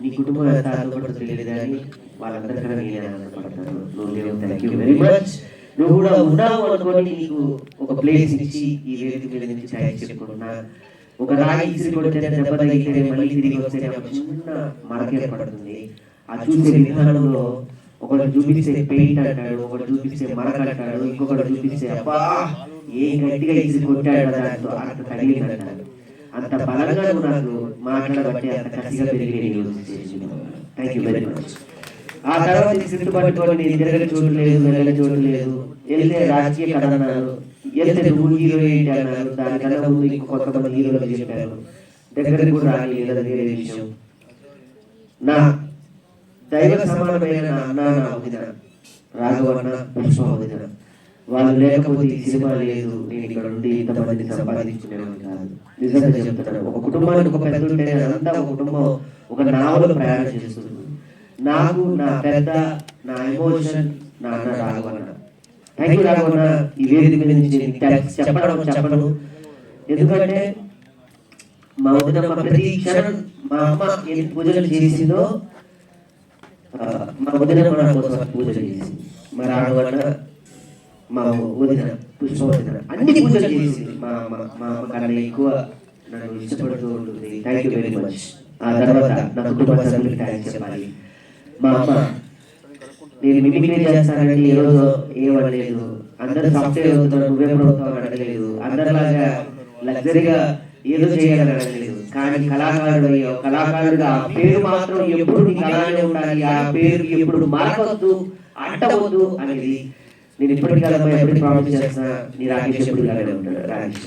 నీ కుటుంబం ఎంత ఆనందపడుతుందో తెలియదు కానీ వాళ్ళందరికన్నా నేనే ఆనందపడతాను. నువ్వు లేవు, థ్యాంక్ యూ వెరీ మచ్. నువ్వు కూడా ఉన్నావు అనుకోని నీకు ఒక ప్లేస్ ఇచ్చి ఈ వేదిక మీద నుంచి థ్యాంక్స్ చెప్పుకుంటున్నా. ఒక రాయి ఇసిరి కొడితే దెబ్బ తగిలితే మళ్ళీ తిరిగి వస్తే ఒక చిన్న మరక ఏర్పడుతుంది. ఆ చూసే విధానంలో ఒకటి చూపిస్తే పెయింట్ అంటాడు, ఒకటి చూపిస్తే మరక అంటాడు, ఇంకొకటి చూపిస్తే అబ్బా ఏ గట్టిగా ఇసిరి కొట్టాడు దాంతో అంత తగిలిందంటాడు. అంత బలంగా నువ్వు నాకు మాట్లాడబట్టి అంత కసిగా పెరిగి థ్యాంక్ యూ వెరీ మచ్. ఆ తర్వాత సిట్టు పట్టుకొని తిరగని చోటు లేదు, వెళ్ళని చోటు లేదు, వెళ్తే రాజకీయ కథ అన్నారు, వెళ్తే నువ్వు హీరో ఏంటి అన్నారు. దానికన్నా ముందు ఇంకో కొంతమంది హీరోలు చెప్పారు, దగ్గరికి కూడా రాలేదు, అది వేరే విషయం. నా దైవ సమానమైన నా అన్న, నా వదిన రాఘవన్న, పుష్ప వదిన, వాళ్ళు లేకపోతే ఈ సినిమా లేదు, నేను ఇక్కడ ఉండి ఇంతమందిని సంపాదించుకునేవాడిని కాదు. నిజంగా చెప్తాను, ఒక కుటుంబానికి ఒక పెద్ద ఉంటే అదంతా ఒక కుటుంబం ఒక నావలో ప్రయాణం చేస్తుంది. నాకు నా పెద్ద, నా ఎమోషన్ నా అన్న రాఘవన్న. Thank you రాఘవన్న. ఈ వేదిక మీద నుంచి చెప్పను, ఎందుకంటే మా వదిన ప్రతి క్షణం మా అమ్మ ఎన్ని పూజలు చేసిందో మా వదిన మన కోసం పూజలు చేసింది. మా రాఘవన్న, మా వదిన పుష్ప వదిన అన్ని పూజలు చేసింది. మా అమ్మ కన్నా ఎక్కువ నన్ను ఇష్టపడుతూ ఉంటుంది. Thank you very much. ఆ తర్వాత నా కుటుంబ సభ్యులకి థ్యాంక్స్ చెప్పాలి. మా అమ్మ, నేను మిమిక్రీ చేస్తానంటే ఏ రోజు ఏమనలేదు, అందరూ సాఫ్ట్వేర్ అవుతున్నారు నువ్వెప్పుడు అవుతావు అని అడగలేదు, అందరిలాగా లగ్జరీగా ఏదో చేయాలని అడగలేదు. కానీ కళాకారుడుగా ఆ పేరు మాత్రం ఎప్పుడు నీకు అలానే ఉండాలి, ఆ పేరు ఎప్పుడు మారవద్దు, అంటవద్దు అనేది నేను ఇప్పటికీ ఎప్పుడు ప్రామిస్ చేస్తున్నా. నీ రాకేష్ ఎప్పుడు ఇలానే ఉంటాడు. రాకేష్